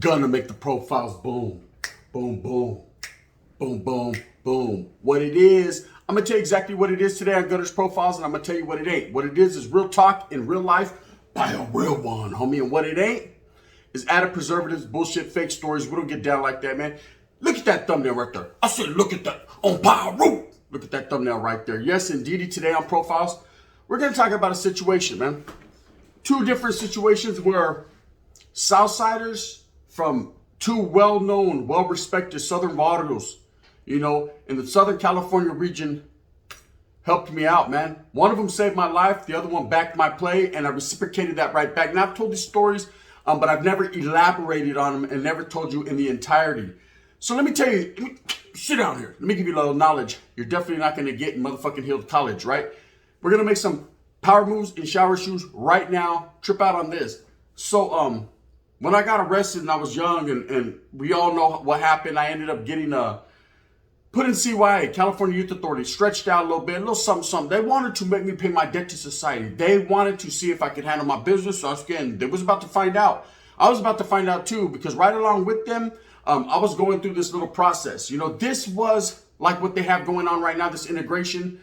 gonna make the profiles boom, boom, boom, boom, boom, boom. What it is, I'm gonna tell you exactly what it is today on Gunner's Profiles, and I'm gonna tell you what it ain't. What it is real talk in real life by a real one, homie. And what it ain't is added preservatives, bullshit, fake stories. We don't get down like that, man. Look at that thumbnail right there. I said, look at that on Pyro. Look at that thumbnail right there. Yes, indeedy, today on Profiles, we're gonna talk about a situation, man. Two different situations where Southsiders from two well-known, well-respected Southern barrios, you know, in the Southern California region, helped me out, man. One of them saved my life. The other one backed my play, and I reciprocated that right back. Now, I've told these stories, but I've never elaborated on them and never told you in the entirety. So let me tell you, sit down here. Let me give you a little knowledge you're definitely not going to get in motherfucking Hill College, right? We're going to make some power moves in shower shoes right now. Trip out on this. So, when I got arrested and I was young, and we all know what happened, I ended up getting put in CYA, California Youth Authority, stretched out a little bit, a little something, something. They wanted to make me pay my debt to society. They wanted to see if I could handle my business. So I was getting, they was about to find out. I was about to find out too, because right along with them, I was going through this little process. You know, this was like what they have going on right now, this integration,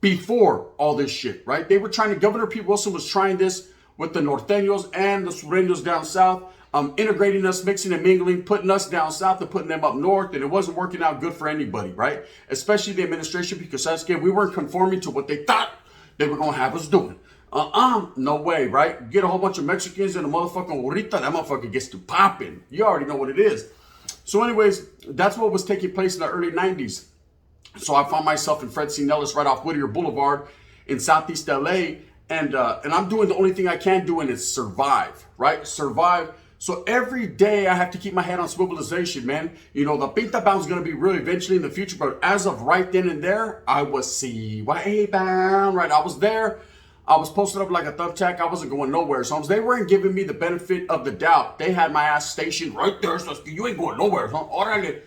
before all this shit, right? They were trying to, Governor Pete Wilson was trying this with the Norteños and the Sureños down south, integrating us, mixing and mingling, putting us down south and putting them up north, and it wasn't working out good for anybody, right? Especially the administration, because again, we weren't conforming to what they thought they were going to have us doing. No way, right? Get a whole bunch of Mexicans and a motherfucking burrito, that motherfucker gets to popping. You already know what it is. So anyways, that's what was taking place in the early 90s. So I found myself in Fred C. Nellis right off Whittier Boulevard in Southeast LA, and I'm doing the only thing I can do, and it's survive, right? Survive. So every day I have to keep my head on swivelization, man. You know, the pinta bound is going to be real eventually in the future, but as of right then and there, I was CYA bound, right? I was there. I was posted up like a thumbtack. I wasn't going nowhere. So they weren't giving me the benefit of the doubt. They had my ass stationed right there. So you ain't going nowhere, huh? Orale.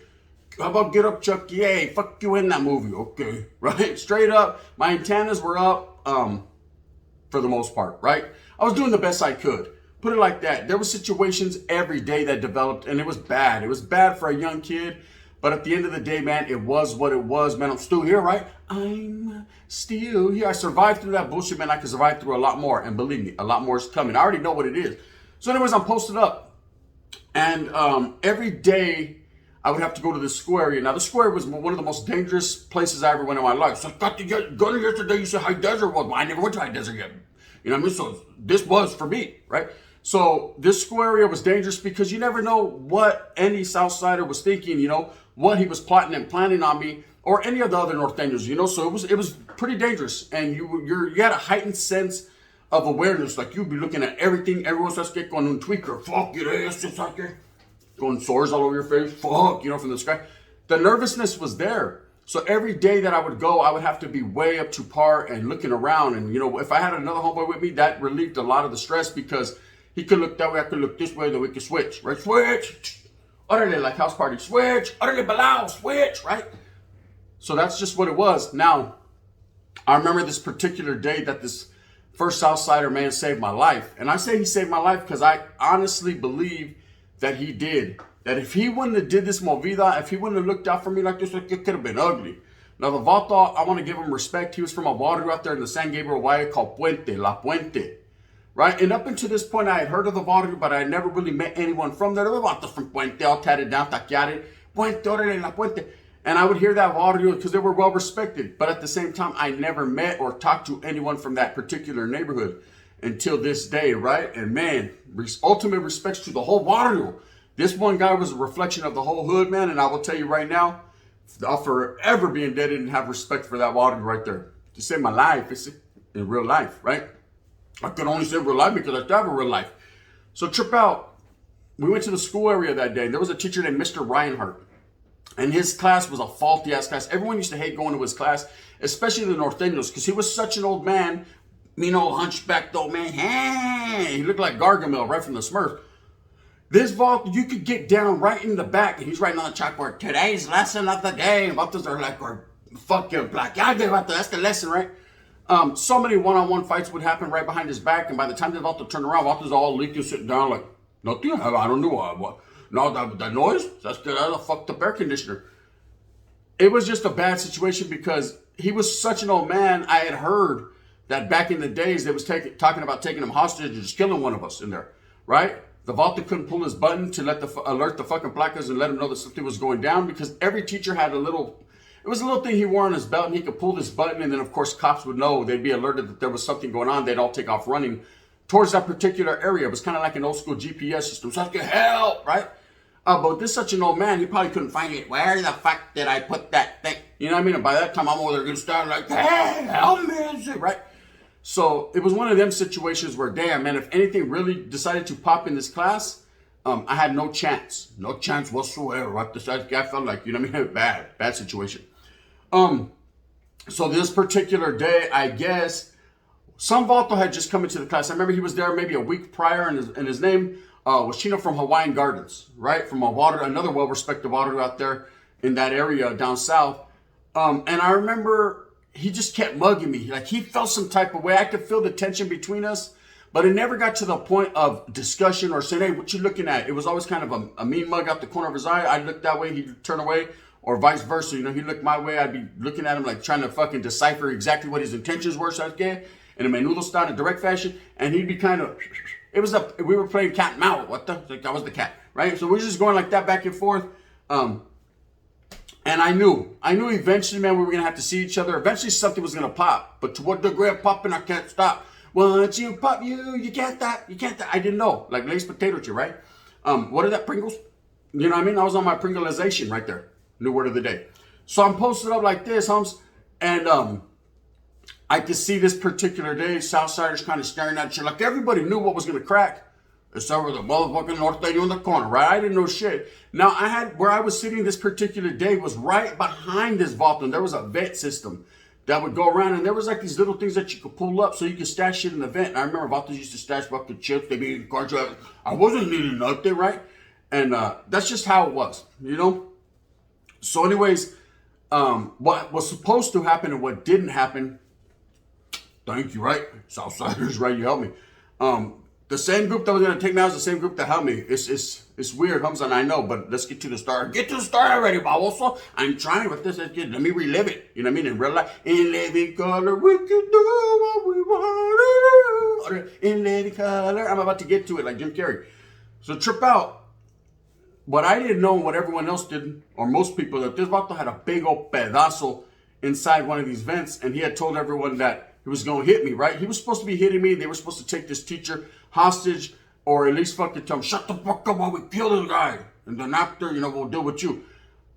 How about get up, Chucky? Hey, fuck you in that movie. Okay, right? Straight up. My antennas were up for the most part, right? I was doing the best I could. Put it like that. There were situations every day that developed, and it was bad. It was bad for a young kid. But at the end of the day, man, it was what it was, man. I'm still here, right? I'm still here. I survived through that bullshit, man. I can survive through a lot more. And believe me, a lot more is coming. I already know what it is. So anyways, I'm posted up. And every day, I would have to go to this square area. Now, the square was one of the most dangerous places I ever went in my life. So I got to go to yesterday. You said High Desert was. Well, I never went to High Desert yet. You know what I mean? So this was for me, right? So this square area was dangerous because you never know what any Southsider was thinking, you know, what he was plotting and planning on me, or any of the other Norteños, you know. So it was pretty dangerous, and you had a heightened sense of awareness. Like you'd be looking at everything. Everyone starts getting con un tweaker. Fuck your ass, just like that. Going sores all over your face. Fuck, you know, from the sky. The nervousness was there. So every day that I would go, I would have to be way up to par and looking around. And, you know, if I had another homeboy with me, that relieved a lot of the stress because he could look that way, I could look this way, then we could switch, right? Switch. Utterly like house party. Switch. Utterly below. Switch, right? So that's just what it was. Now, I remember this particular day that this first Southsider man saved my life. And I say he saved my life because I honestly believe that he did. That if he wouldn't have did this movida, if he wouldn't have looked out for me like this, it could have been ugly. Now, the Vato, I want to give him respect. He was from a water out there in the San Gabriel Valle called Puente, La Puente. Right? And up until this point, I had heard of the Vato, but I had never really met anyone from there. The Vatos from Puente, all tatted down, taqueated. Puente, orale, La Puente. And I would hear that Vato because they were well respected. But at the same time, I never met or talked to anyone from that particular neighborhood until this day, right? And man, ultimate respects to the whole Vato. This one guy was a reflection of the whole hood, man. And I will tell you right now, I'll forever be indebted and have respect for that Vato right there. To save my life, it's in real life, right? I could only say real life because I still have a real life. So trip out. We went to the school area that day. There was a teacher named Mr. Reinhardt. And his class was a faulty-ass class. Everyone used to hate going to his class, especially the Norteños, because he was such an old man. You know, hunchbacked old man. Hey, he looked like Gargamel right from the Smurf. This vault, you could get down right in the back, and he's writing on the chalkboard, today's lesson of the day. Vatos are like, or fucking black. Yeah, that's the lesson, right? So many one-on-one fights would happen right behind his back, and by the time they're about to turn around, Vatos all leaking, sitting down like, nothing, I don't know what. No, the noise? That's the fuck the air conditioner. It was just a bad situation because he was such an old man. I had heard that back in the days they was talking about taking him hostage and just killing one of us in there, right? The Vato couldn't pull his button to alert the fucking placas and let him know that something was going down because every teacher had it was a little thing he wore on his belt and he could pull this button and then of course cops would know. They'd be alerted that there was something going on. They'd all take off running towards that particular area. It was kind of like an old school GPS system. So I was like, help, right? But with this such an old man, he probably couldn't find it. Where the fuck did I put that thing? You know what I mean? And by that time, I'm over there going to start like, hey, help me, right? So it was one of them situations where, damn, man, if anything really decided to pop in this class, I had no chance whatsoever. Right? I felt like, you know what I mean? Bad situation. So this particular day, I guess, some Vato had just come into the class. I remember he was there maybe a week prior, and his name was Chino from Hawaiian Gardens, right? From another well-respected water out there in that area down south. And I remember he just kept mugging me. Like he felt some type of way. I could feel the tension between us, but it never got to the point of discussion or saying, hey, what you looking at? It was always kind of a mean mug out the corner of his eye. I'd look that way, he'd turn away, or vice versa. You know, he'd look my way. I'd be looking at him like trying to fucking decipher exactly what his intentions were, so in a menudo style, in a direct fashion. And he'd be kind of, we were playing cat and mouse. What the? Like, I was the cat, right? So we were just going like that back and forth. And I knew eventually, man, we were going to have to see each other. Eventually something was going to pop. But to what degree of popping, I can't stop. Once you pop, you can't that. I didn't know. Like Lay's potato chip, right? What are that, Pringles? You know what I mean? I was on my Pringleization right there. New word of the day. So I'm posted up like this, Holmes. And I could see this particular day, Southsiders kind of staring at you. Like everybody knew what was going to crack. It's over the motherfucking Norteño in the corner, right? I didn't know shit. Now, where I was sitting this particular day was right behind this vault, and there was a vent system that would go around, and there was like these little things that you could pull up so you could stash shit in the vent. And I remember vaults used to stash bucket chips. They be in cards. I wasn't needing nothing, right? And that's just how it was, you know? So anyways, what was supposed to happen and what didn't happen, thank you, right? Southsiders, right? You helped me. The same group that was going to take me out is the same group that helped me. It's weird, Hamza, and I know, but let's get to the start. Get to the start already, Baboso. I'm trying with this. Let me relive it. You know what I mean? In real life. In living color, we can do what we want to do. In living color. I'm about to get to it like Jim Carrey. So trip out. What I didn't know and what everyone else did, or most people, that this vato had a big old pedazo inside one of these vents, and he had told everyone that he was going to hit me, right? He was supposed to be hitting me. They were supposed to take this teacher hostage, or at least fucking tell him, shut the fuck up while we kill this guy. And then after, you know, we'll deal with you.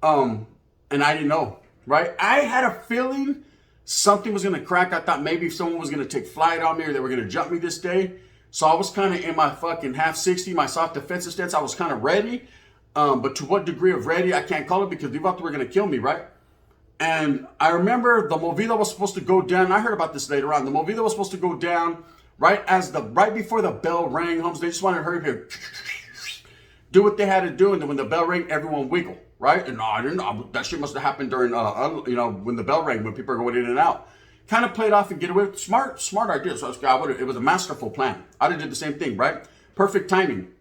And I didn't know, right? I had a feeling something was going to crack. I thought maybe someone was going to take flight on me or they were going to jump me this day. So I was kind of in my fucking half 60, my soft defensive stance. I was kind of ready. But to what degree of ready, I can't call it because they thought they were going to kill me, right? And I remember the movida was supposed to go down. I heard about this later on. The movida was supposed to go down right before the bell rang. Homes, they just wanted to hurry up, do what they had to do, and then when the bell rang, everyone wiggle, right? And no, I didn't know. That shit must have happened during, when the bell rang, when people are going in and out. Kind of played off and get away. Smart idea. So it was a masterful plan. I'd have did the same thing, right? Perfect timing.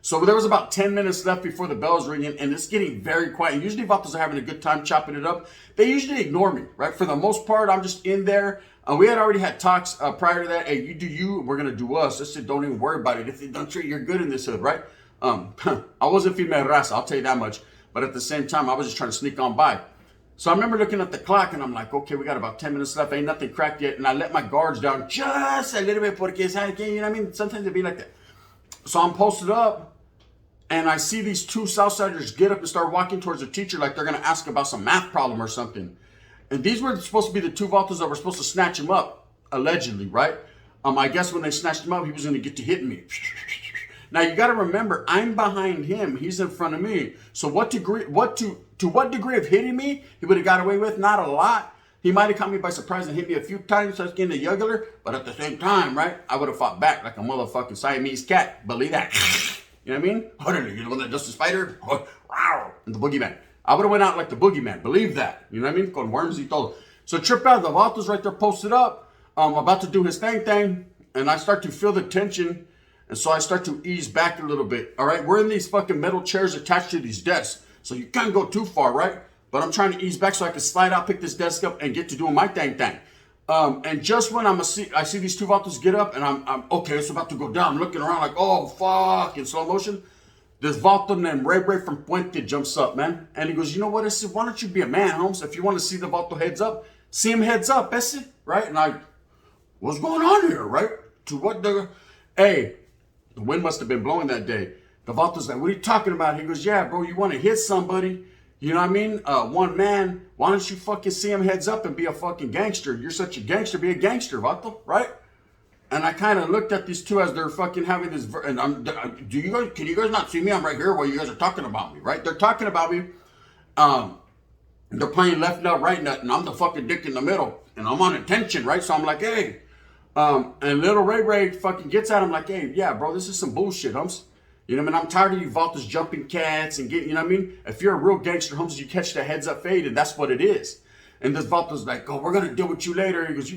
So there was about 10 minutes left before the bell's ringing, and it's getting very quiet. Usually vatos are having a good time chopping it up. They usually ignore me, right? For the most part, I'm just in there. We had already had talks prior to that. Hey, you do you, we're going to do us. I said, don't even worry about it. If they don't treat you, you're good in this hood, right? I wasn't female raza, I'll tell you that much. But at the same time, I was just trying to sneak on by. So I remember looking at the clock, and I'm like, okay, we got about 10 minutes left. Ain't nothing cracked yet. And I let my guards down just a little bit porque, you know what I mean? Sometimes it'd be like that. So I'm posted up, and I see these two Southsiders get up and start walking towards the teacher like they're going to ask about some math problem or something. And these were supposed to be the two vatos that were supposed to snatch him up, allegedly, right? I guess when they snatched him up, he was going to get to hit me. Now, you got to remember, I'm behind him. He's in front of me. So to what degree of hitting me he would have got away with? Not a lot. He might have caught me by surprise and hit me a few times, so I was getting the jugular. But at the same time, right, I would have fought back like a motherfucking Siamese cat. Believe that. You know what I mean? You're the one that does the spider? And the boogeyman. I would have went out like the boogeyman. Believe that. You know what I mean? Con worms y todo. So trip out. The vatos right there posted up. About to do his thing. And I start to feel the tension. And so I start to ease back a little bit. All right, we're in these fucking metal chairs attached to these desks. So you can't go too far, right? But I'm trying to ease back so I can slide out, pick this desk up, and get to doing my thing. And just when I see these two vatos get up, and I'm okay, it's about to go down. I'm looking around like, oh, fuck, in slow motion. This vato named Ray from Puente jumps up, man. And he goes, you know what? I said, why don't you be a man, Holmes? If you want to see the vato heads up, see him heads up, ese, right? And what's going on here, right? To what hey, the wind must have been blowing that day. The vato's like, what are you talking about? He goes, yeah, bro, you want to hit somebody, you know what I mean? One man, why don't you fucking see him heads up and be a fucking gangster? You're such a gangster, be a gangster, vato, right? And I kind of looked at these two as they're fucking having this, and can you guys not see me? I'm right here while you guys are talking about me, right? They're talking about me. They're playing left nut, right nut, and I'm the fucking dick in the middle, and I'm on attention, right? So I'm like, hey, and little Ray fucking gets at him like, hey, yeah, bro, this is some bullshit, Hums. You know what I mean? I'm tired of you vatos jumping cats and getting, you know what I mean? If you're a real gangster, Hums, you catch the heads up fade, and that's what it is. And this vato's like, oh, we're gonna deal with you later. He goes,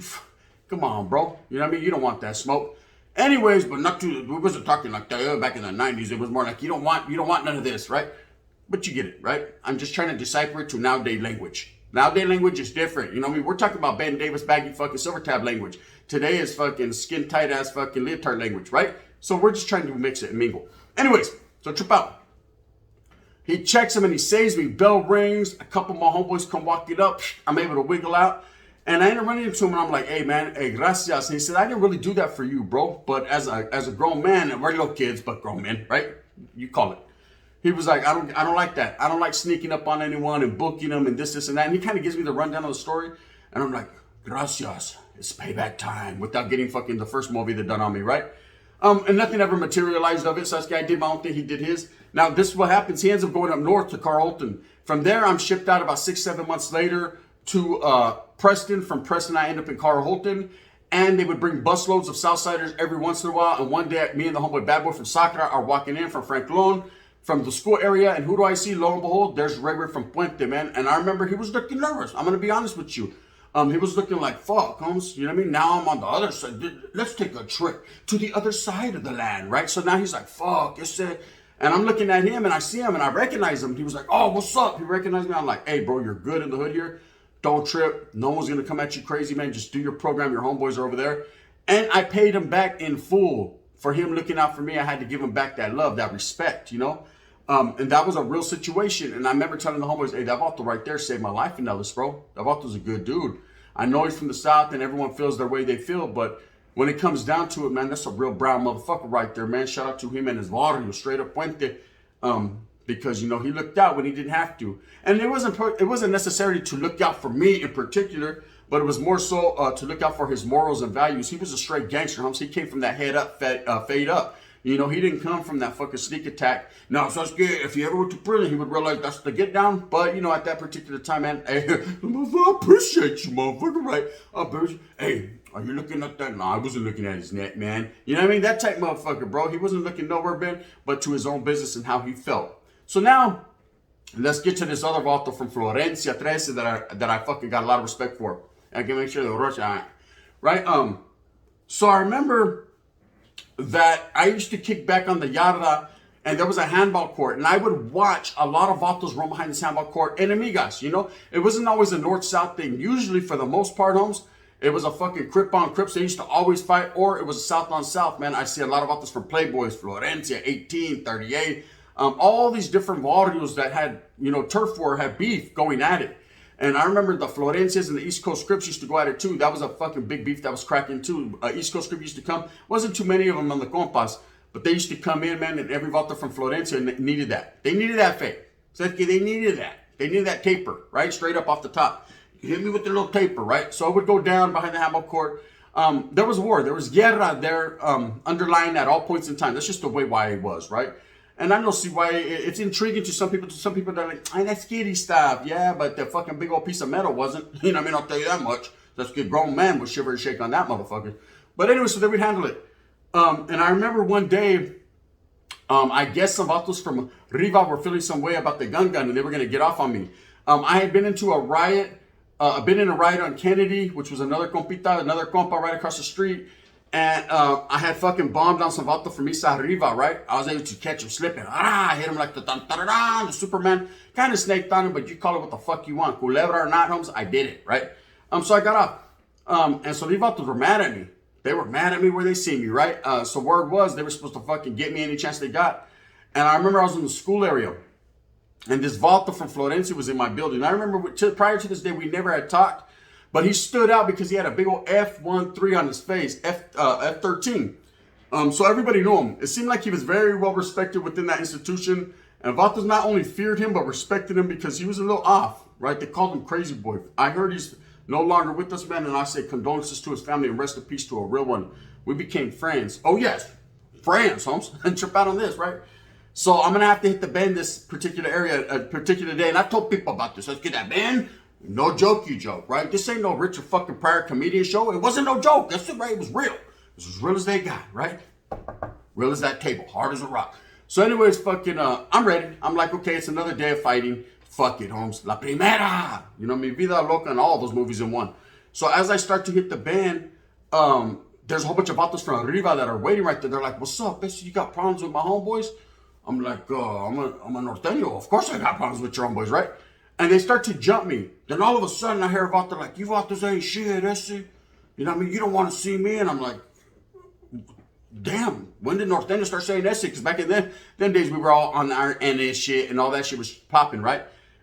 come on, bro. You know what I mean? You don't want that smoke. Anyways, but not too, we wasn't talking like that back in the 90s. It was more like, you don't want none of this, right? But you get it, right? I'm just trying to decipher it to nowadays language. Nowadays language is different. You know what I mean? We're talking about Ben Davis baggy fucking silver tab language. Today is fucking skin tight ass fucking leotard language, right? So we're just trying to mix it and mingle. Anyways, so trip out. He checks him and he saves me. Bell rings. A couple of my homeboys come walking up. I'm able to wiggle out. And I ended up running into him and I'm like, hey man, hey, gracias. And he said, I didn't really do that for you, bro. But as a grown man, and we're little kids, but grown men, right? You call it. He was like, I don't like that. I don't like sneaking up on anyone and booking them and this and that. And he kind of gives me the rundown of the story. And I'm like, gracias. It's payback time. Without getting fucking the first movie that done on me, right? And nothing ever materialized of it. So this guy did my own thing. He did his. Now, this is what happens. He ends up going up north to Carlton. From there, I'm shipped out about 6-7 months later to Preston. From Preston, I end up in Carlton. And they would bring busloads of Southsiders every once in a while. And one day, me and the homeboy bad boy from Sacra are walking in from Franklin, from the school area. And who do I see? Lo and behold, there's Ray from Puente, man. And I remember he was looking nervous. I'm going to be honest with you. He was looking like, fuck, Holmes, you know what I mean? Now I'm on the other side. Let's take a trip to the other side of the land, right? So now he's like, fuck, it's it. And I'm looking at him and I see him and I recognize him. He was like, oh, what's up? He recognized me. I'm like, hey, bro, you're good in the hood here. Don't trip. No one's going to come at you crazy, man. Just do your program. Your homeboys are over there. And I paid him back in full for him looking out for me. I had to give him back that love, that respect, you know? And that was a real situation. And I remember telling the homeboys, hey, that vato right there saved my life in Ellis, bro. That vato's a good dude. I know he's from the South and everyone feels their way they feel, but when it comes down to it, man, that's a real brown motherfucker right there, man. Shout out to him and his barrio, straight up Puente, because, you know, he looked out when he didn't have to. And it wasn't necessarily to look out for me in particular, but it was more so to look out for his morals and values. He was a straight gangster, He came from that head up, fade up. You know, he didn't come from that fucking sneak attack. Now, so if he ever went to prison, he would realize that's the get down. But, you know, at that particular time, man, hey, I appreciate you, motherfucker, right? Hey, are you looking at that? No, I wasn't looking at his neck, man. You know what I mean? That type motherfucker, bro. He wasn't looking nowhere, man, but to his own business and how he felt. So now, let's get to this other vato from Florencia 13 that I fucking got a lot of respect for. I can make sure they're Russia, right? So I remember that I used to kick back on the yarda and there was a handball court and I would watch a lot of vatos run behind this handball court and amigas, you know? It wasn't always a north-south thing. Usually for the most part, Holmes, it was a fucking crip on crips. They used to always fight, or it was a south on south, man. I see a lot of vatos from Playboys, Florencia, 18, 38, all these different barrios that had, you know, turf war, had beef going at it. And I remember the Florencias and the East Coast Crips used to go at it too. That was a fucking big beef that was cracking too. East Coast Crip used to come. Wasn't too many of them on the compas, but they used to come in, man, and every vato from Florencia needed that. They needed that fake. So they needed that. They needed that taper, right? Straight up off the top. You hit me with the little taper, right? So I would go down behind the handball court. There was war. There was guerra there underlying at all points in time. That's just the way why it was, right? And I don't see why it's intriguing to some people. To some people, they're like, "Hey, that's kiddie stuff." Yeah, but the fucking big old piece of metal wasn't. You know what I mean? I'll tell you that much. That's a good grown man would shiver and shake on that motherfucker. But anyway, so they would handle it. And I remember one day, I guess some vatos from Riva were feeling some way about the gun, and they were going to get off on me. I had been into a riot. I've been in a riot on Kennedy, which was another compa right across the street. And I had fucking bombed on some vato from Misa Arriba, right? I was able to catch him slipping. I hit him like the Superman. Kind of snaked on him, but you call it what the fuck you want. Culebra or not, Holmes, I did it, right? So I got off. And so these vatos were mad at me. They were mad at me where they see me, right? So word was they were supposed to fucking get me any chance they got. And I remember I was in the school area. And this vato from Florencia was in my building. I remember prior to this day, we never had talked. But he stood out because he had a big old F13 on his face, F13. So everybody knew him. It seemed like he was very well respected within that institution. And vatos not only feared him, but respected him because he was a little off, right? They called him Crazy Boy. I heard he's no longer with us, man. And I say condolences to his family and rest in peace to a real one. We became friends. Oh, yes. Friends, Holmes. And trip out on this, right? So I'm going to have to hit the bend this particular area, a particular day. And I told people about this. Let's get that bend. No joke, you joke, right? This ain't no Richard fucking Pryor comedian show. It wasn't no joke. That's it, right? It was real. It was as real as they got, right? Real as that table. Hard as a rock. So anyways, fucking, I'm ready. I'm like, okay, it's another day of fighting. Fuck it, Holmes. La Primera. You know, Mi Vida Loca and all those movies in one. So as I start to hit the band, there's a whole bunch of vatos from Arriba that are waiting right there. They're like, what's up, bitch? You got problems with my homeboys? I'm like, I'm a norteño. Of course I got problems with your homeboys, right? And they start to jump me. Then all of a sudden I hear a vato like, you vatos ain't shit, that's it. You know what I mean? You don't want to see me. And I'm like, damn, when did Norteño start saying that shit? Because back in them days, we were all on our NA shit and all that shit was popping, right?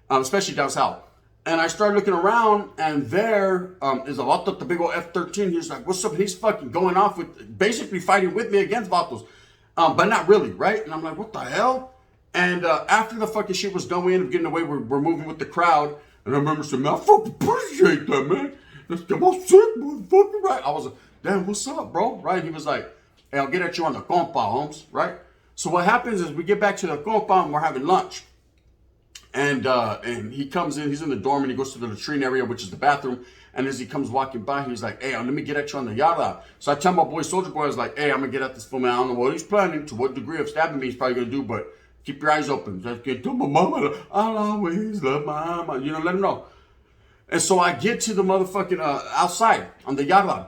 Especially down south. And I started looking around, and there is a vato, the big old F13. He's like, what's up? And he's fucking going off with, basically fighting with me against vatos. But not really, right? And I'm like, what the hell? And after the fucking shit was done, we ended up getting away. We're moving with the crowd. And I remember saying, man, I fucking appreciate that, man. Let's get my sick, motherfucker, right? I was like, damn, what's up, bro? Right? He was like, hey, I'll get at you on the compa, Holmes, right? So what happens is we get back to the compa and we're having lunch. And he comes in, he's in the dorm and he goes to the latrine area, which is the bathroom. And as he comes walking by, he's like, hey, let me get at you on the yada. So I tell my boy, Soldier Boy, I was like, hey, I'm going to get at this fool, man. I don't know what he's planning, to what degree of stabbing me he's probably going to do, but keep your eyes open. Just get to my mama. I'll always love my mama. You know, let him know. And so I get to the motherfucking outside on the yada.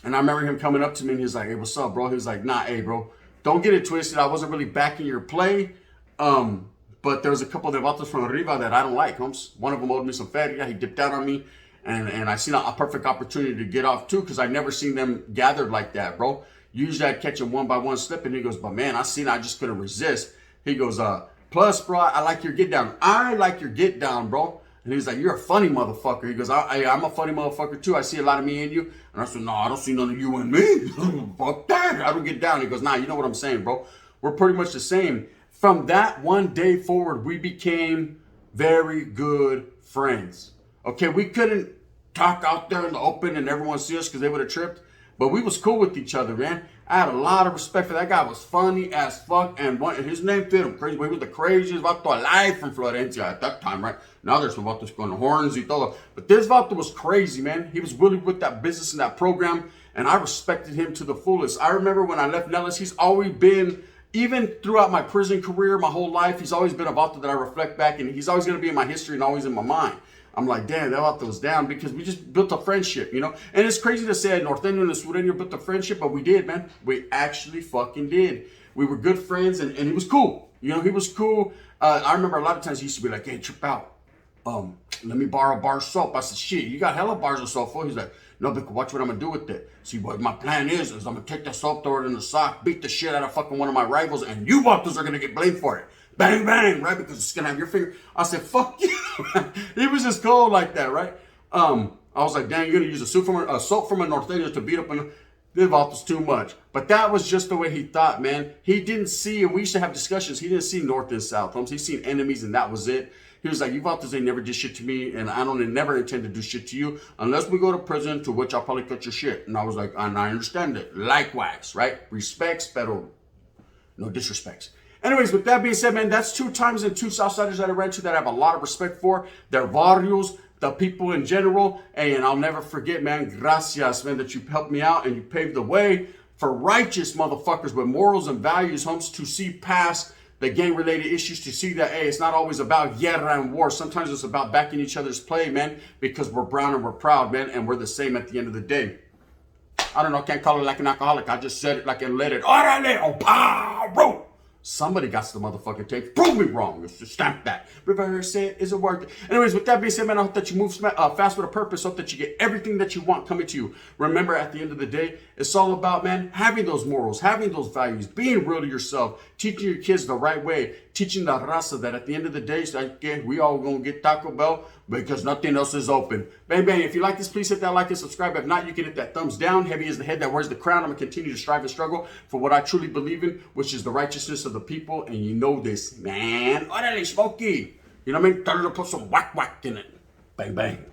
And I remember him coming up to me and he's like, hey, what's up, bro? He was like, nah, hey, bro, don't get it twisted. I wasn't really backing your play. But there was a couple of vatos from Arriba that I don't like, Holmes. One of them owed me some feria. He dipped out on me. And I seen a perfect opportunity to get off too, because I never seen them gathered like that, bro. Usually I'd catch them one by one slipping. He goes, but man, I just couldn't resist. He goes, plus, bro, I like your get down. I like your get down, bro. And he's like, you're a funny motherfucker. He goes, I'm a funny motherfucker too. I see a lot of me in you. And I said, no, I don't see none of you in me. Fuck that. I don't get down. He goes, nah, you know what I'm saying, bro. We're pretty much the same. From that one day forward, we became very good friends. Okay, we couldn't talk out there in the open and everyone see us because they would have tripped. But we was cool with each other, man. I had a lot of respect for that guy. Was funny as fuck, and his name fit him crazy. But he was the craziest vato alive from Florencia at that time, right? Now there's some vatos going horns y todo. But this vato was crazy, man. He was really with that business and that program, and I respected him to the fullest. I remember when I left Nellis, he's always been, even throughout my prison career, my whole life, he's always been a vato that I reflect back, and he's always going to be in my history and always in my mind. I'm like, damn, that vato was down because we just built a friendship, you know? And it's crazy to say Norteño and Sureño built a friendship, but we did, man. We actually fucking did. We were good friends, and he was cool. You know, he was cool. I remember a lot of times he used to be like, hey, trip out. Let me borrow a bar of soap. I said, shit, you got hella bars of soap, fool. He's like, no, but watch what I'm going to do with it. See, what my plan is I'm going to take that soap, throw it in the sock, beat the shit out of fucking one of my rivals, and you vatos are going to get blamed for it. Bang, bang, right? Because it's going to have your finger. I said, fuck you. He was just cold like that, right? I was like, dang, you're going to use a soap from a Norteño to beat up on this vatos too much. But that was just the way he thought, man. He didn't see, and we used to have discussions, he didn't see North and South. He seen enemies, and that was it. He was like, you vatos ain't never did shit to me, and I don't never intend to do shit to you unless we go to prison, to which I'll probably cut your shit. And I was like, and I understand it. Likewise, right? Respects, pero no disrespects. Anyways, with that being said, man, that's 2 times and 2 Southsiders that I ran to that I have a lot of respect for. Their barrios, the people in general. And I'll never forget, man, gracias, man, that you helped me out and you paved the way for righteous motherfuckers with morals and values, homes, to see past the gang-related issues, to see that, hey, it's not always about guerra and war. Sometimes it's about backing each other's play, man, because we're brown and we're proud, man, and we're the same at the end of the day. I don't know, can't call it like an alcoholic. I just said it like and let it. Orale, oh, pow, somebody got the motherfucking tape. Prove me wrong. Let's just stamp that. Reverse it. Is it worth it? Anyways, with that being said, man, I hope that you move fast with a purpose. Hope that you get everything that you want coming to you. Remember, at the end of the day, it's all about, man, having those morals, having those values, being real to yourself, teaching your kids the right way, teaching the raza that at the end of the day, it's like, yeah, we all gonna get Taco Bell because nothing else is open. Bang, bang. If you like this, please hit that like and subscribe. If not, you can hit that thumbs down. Heavy is the head that wears the crown. I'm gonna continue to strive and struggle for what I truly believe in, which is the righteousness of the people. And you know this, man. Orale, Smokey. You know what I mean? Tell her to put some whack in it. Bang, bang.